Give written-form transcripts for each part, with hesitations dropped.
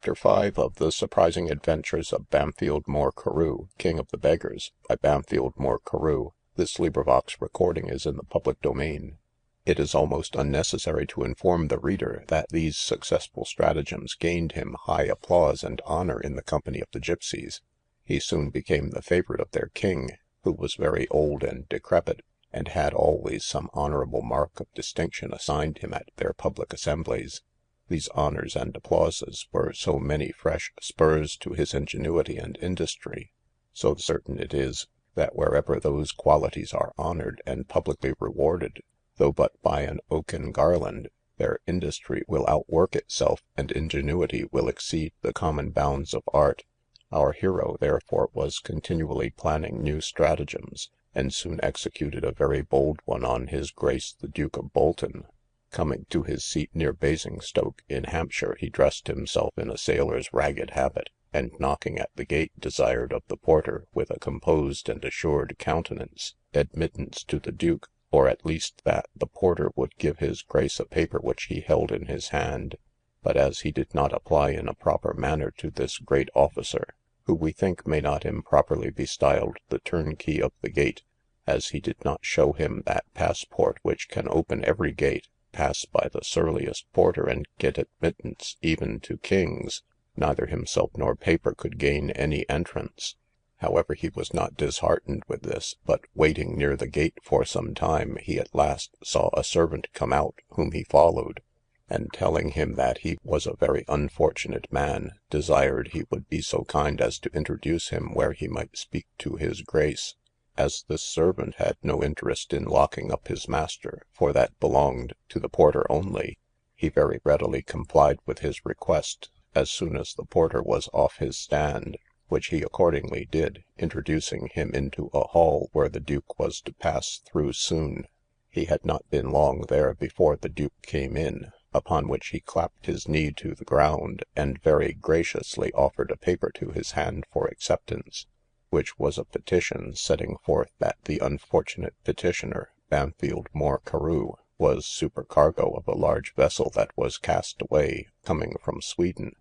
Chapter 5 of the surprising adventures of Bampfylde Moore Carew, King of the Beggars, by Bampfylde Moore Carew. This recording is in the public domain. It is almost unnecessary to inform the reader that these successful stratagems gained him high applause and honour in the company of the gipsies. He soon became the favourite of their king, who was very old and decrepit, and had always some honourable mark of distinction assigned him at their public assemblies. These honours and applauses were so many fresh spurs to his ingenuity and industry. So certain it is, that wherever those qualities are honoured and publicly rewarded, though but by an oaken garland, their industry will outwork itself, and ingenuity will exceed the common bounds of art. Our hero therefore was continually planning new stratagems, and soon executed a very bold one on his Grace the Duke of Bolton. Coming to his seat near Basingstoke, in Hampshire, he dressed himself in a sailor's ragged habit, and knocking at the gate, desired of the porter, with a composed and assured countenance, admittance to the Duke, or at least that the porter would give his Grace a paper which he held in his hand. But as he did not apply in a proper manner to this great officer, who we think may not improperly be styled the turnkey of the gate, as he did not show him that passport which can open every gate, pass by the surliest porter, and get admittance even to kings, neither himself nor paper could gain any entrance. However, he was not disheartened with this, but waiting near the gate for some time, he at last saw a servant come out, whom he followed, and telling him that he was a very unfortunate man, desired he would be so kind as to introduce him where he might speak to his Grace. As this servant had no interest in locking up his master, for that belonged to the porter only, he very readily complied with his request, as soon as the porter was off his stand, which he accordingly did, introducing him into a hall where the Duke was to pass through soon. He had not been long there before the Duke came in, upon which he clapped his knee to the ground, and very graciously offered a paper to his hand for acceptance, which was a petition, setting forth that the unfortunate petitioner, Bampfylde Moore Carew, was supercargo of a large vessel that was cast away, coming from Sweden,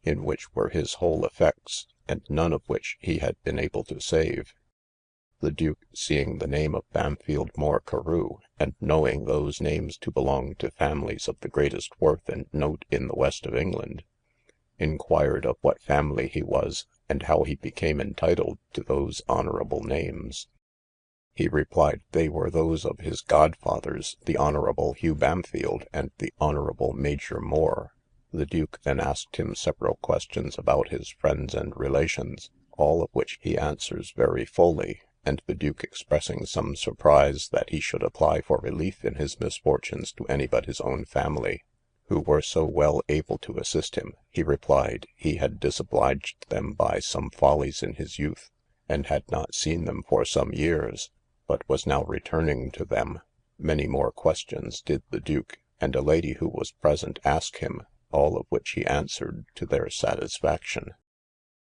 in which were his whole effects, and none of which he had been able to save. The Duke, seeing the name of Bampfylde Moore Carew, and knowing those names to belong to families of the greatest worth and note in the west of England, inquired of what family he was, and how he became entitled to those honourable names. He replied, they were those of his godfathers, the Honourable Hugh Bampfylde, and the Honourable Major Moore. The Duke then asked him several questions about his friends and relations, all of which he answers very fully, and the Duke expressing some surprise that he should apply for relief in his misfortunes to any but his own family, who were so well able to assist him, he replied, he had disobliged them by some follies in his youth, and had not seen them for some years, but was now returning to them. Many more questions did the Duke and a lady who was present ask him, all of which he answered to their satisfaction.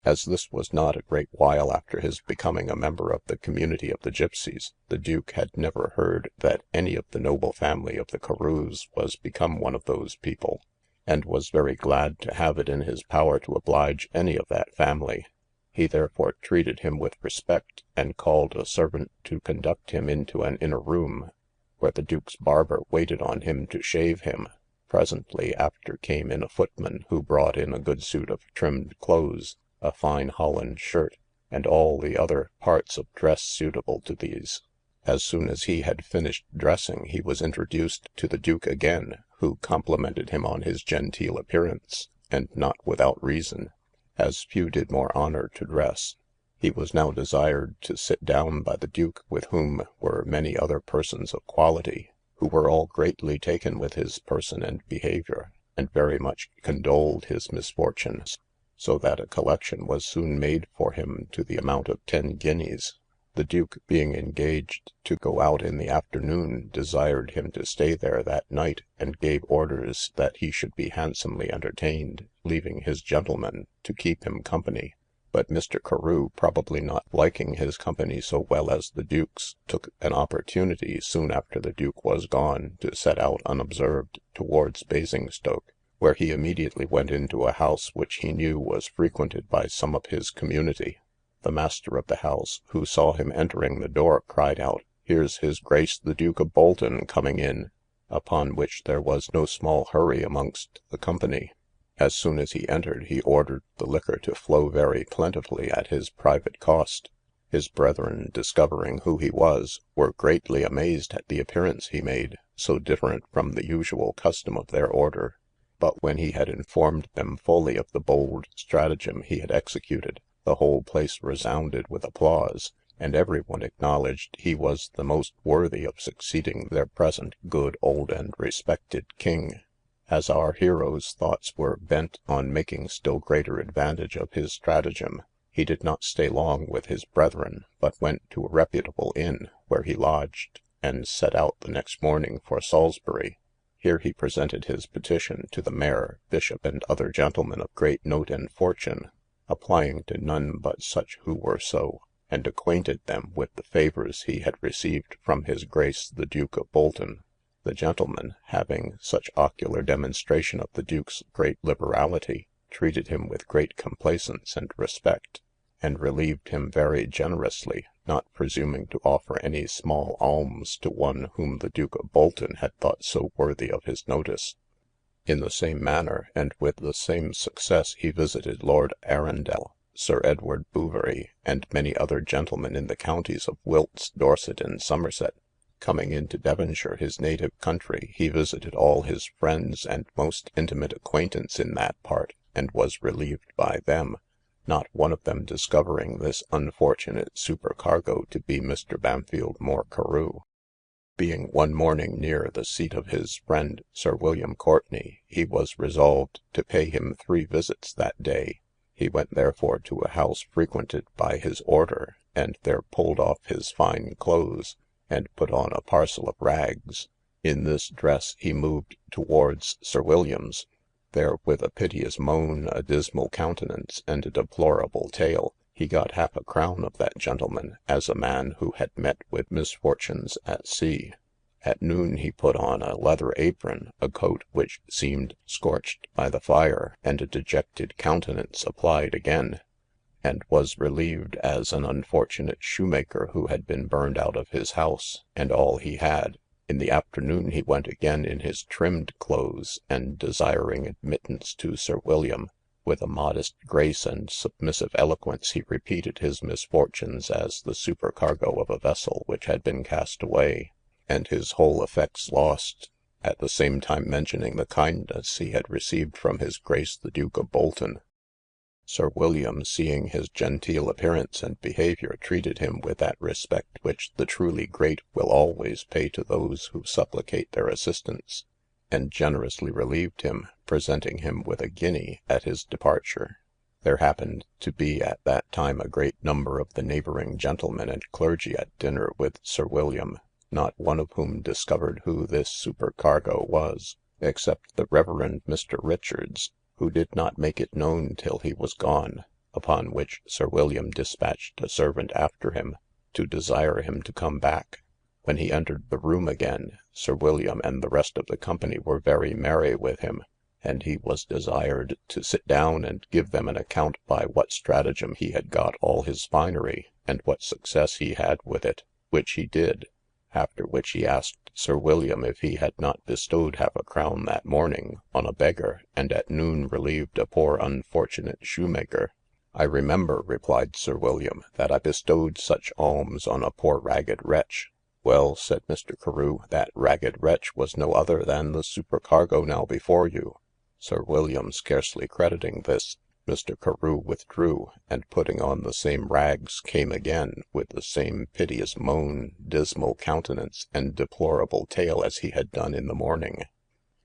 As this was not a great while after his becoming a member of the community of the gipsies, the Duke had never heard that any of the noble family of the Carews was become one of those people, and was very glad to have it in his power to oblige any of that family. He therefore treated him with respect, and called a servant to conduct him into an inner room, where the Duke's barber waited on him to shave him. Presently after came in a footman, who brought in a good suit of trimmed clothes, a fine Holland shirt, and all the other parts of dress suitable to these. As soon as he had finished dressing, he was introduced to the Duke again, who complimented him on his genteel appearance, and not without reason, as few did more honour to dress. He was now desired to sit down by the Duke, with whom were many other persons of quality, who were all greatly taken with his person and behaviour, and very much condoled his misfortunes, so that a collection was soon made for him to the amount of 10 guineas. The Duke, being engaged to go out in the afternoon, desired him to stay there that night, and gave orders that he should be handsomely entertained, leaving his gentleman to keep him company. But Mr. Carew, probably not liking his company so well as the Duke's, took an opportunity, soon after the Duke was gone, to set out unobserved towards Basingstoke, where he immediately went into a house which he knew was frequented by some of his community. The master of the house, who saw him entering the door, cried out, "Here's his Grace the Duke of Bolton coming in," upon which there was no small hurry amongst the company. As soon as he entered, he ordered the liquor to flow very plentifully at his private cost. His brethren, discovering who he was, were greatly amazed at the appearance he made, so different from the usual custom of their order. But when he had informed them fully of the bold stratagem he had executed, the whole place resounded with applause, and every one acknowledged he was the most worthy of succeeding their present good, old, and respected king. As our hero's thoughts were bent on making still greater advantage of his stratagem, he did not stay long with his brethren, but went to a reputable inn, where he lodged, and set out the next morning for Salisbury. Here he presented his petition to the mayor, bishop, and other gentlemen of great note and fortune, applying to none but such who were so, and acquainted them with the favours he had received from his Grace the Duke of Bolton. The gentlemen, having such ocular demonstration of the Duke's great liberality, treated him with great complaisance and respect, and relieved him very generously, not presuming to offer any small alms to one whom the Duke of Bolton had thought so worthy of his notice. In the same manner, and with the same success, he visited Lord Arundel, Sir Edward Bouverie, and many other gentlemen in the counties of Wilts, Dorset, and Somerset. Coming into Devonshire, his native country, he visited all his friends and most intimate acquaintance in that part, and was relieved by them, not one of them discovering this unfortunate supercargo to be Mr. Bampfylde Moore Carew. Being one morning near the seat of his friend Sir William Courtenay, he was resolved to pay him 3 visits that day. He went therefore to a house frequented by his order, and there pulled off his fine clothes, and put on a parcel of rags. In this dress he moved towards Sir William's. There, with a piteous moan, a dismal countenance, and a deplorable tale, he got half a crown of that gentleman, as a man who had met with misfortunes at sea. At noon he put on a leather apron, a coat which seemed scorched by the fire, and a dejected countenance applied again, and was relieved as an unfortunate shoemaker who had been burned out of his house, and all he had. In the afternoon he went again in his trimmed clothes, and desiring admittance to Sir William, with a modest grace and submissive eloquence he repeated his misfortunes as the supercargo of a vessel which had been cast away, and his whole effects lost, at the same time mentioning the kindness he had received from his Grace the Duke of Bolton. Sir William, seeing his genteel appearance and behaviour, treated him with that respect which the truly great will always pay to those who supplicate their assistance, and generously relieved him, presenting him with a guinea at his departure. There happened to be at that time a great number of the neighbouring gentlemen and clergy at dinner with Sir William, not one of whom discovered who this supercargo was, except the Reverend Mr. Richards, who did not make it known till he was gone, upon which Sir William dispatched a servant after him, to desire him to come back. When he entered the room again, Sir William and the rest of the company were very merry with him, and he was desired to sit down and give them an account by what stratagem he had got all his finery, and what success he had with it, which he did. After which he asked Sir William if he had not bestowed half a crown that morning on a beggar, and at noon relieved a poor unfortunate shoemaker. I remember, replied Sir William, that I bestowed such alms on a poor ragged wretch. Well, said Mr. Carew, that ragged wretch was no other than the supercargo now before you. Sir William scarcely crediting this, Mr. Carew withdrew, and putting on the same rags, came again, with the same piteous moan, dismal countenance, and deplorable tale as he had done in the morning,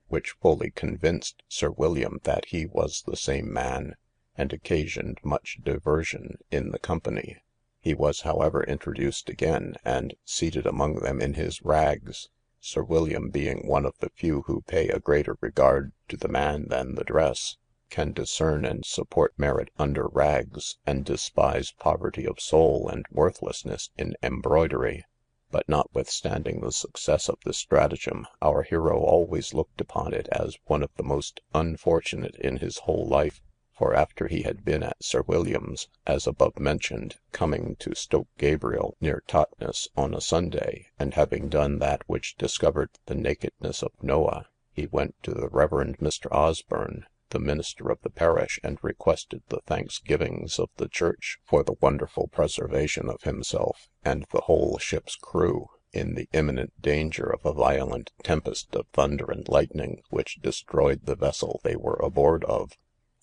which fully convinced Sir William that he was the same man, and occasioned much diversion in the company. He was, however, introduced again, and seated among them in his rags, Sir William being one of the few who pay a greater regard to the man than the dress, can discern and support merit under rags, and despise poverty of soul and worthlessness in embroidery. But notwithstanding the success of this stratagem, our hero always looked upon it as one of the most unfortunate in his whole life; for after he had been at Sir William's, as above mentioned, coming to Stoke Gabriel, near Totnes, on a Sunday, and having done that which discovered the nakedness of Noah, he went to the Reverend Mr. Osburn, the minister of the parish, and requested the thanksgivings of the church for the wonderful preservation of himself and the whole ship's crew, in the imminent danger of a violent tempest of thunder and lightning, which destroyed the vessel they were aboard of.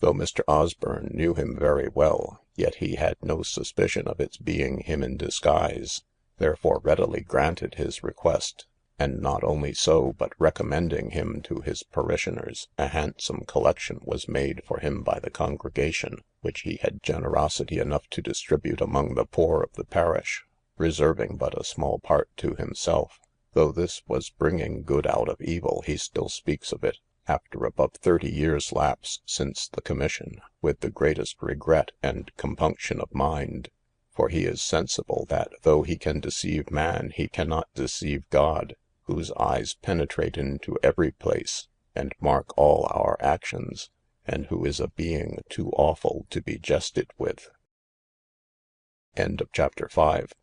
Though Mr. Osburn knew him very well, yet he had no suspicion of its being him in disguise, therefore readily granted his request; and not only so, but recommending him to his parishioners, a handsome collection was made for him by the congregation, which he had generosity enough to distribute among the poor of the parish, reserving but a small part to himself. Though this was bringing good out of evil, he still speaks of it, after above 30 years lapse since the commission, with the greatest regret and compunction of mind; for he is sensible that though he can deceive man, he cannot deceive God, whose eyes penetrate into every place, and mark all our actions, and who is a being too awful to be jested with. Chapter 5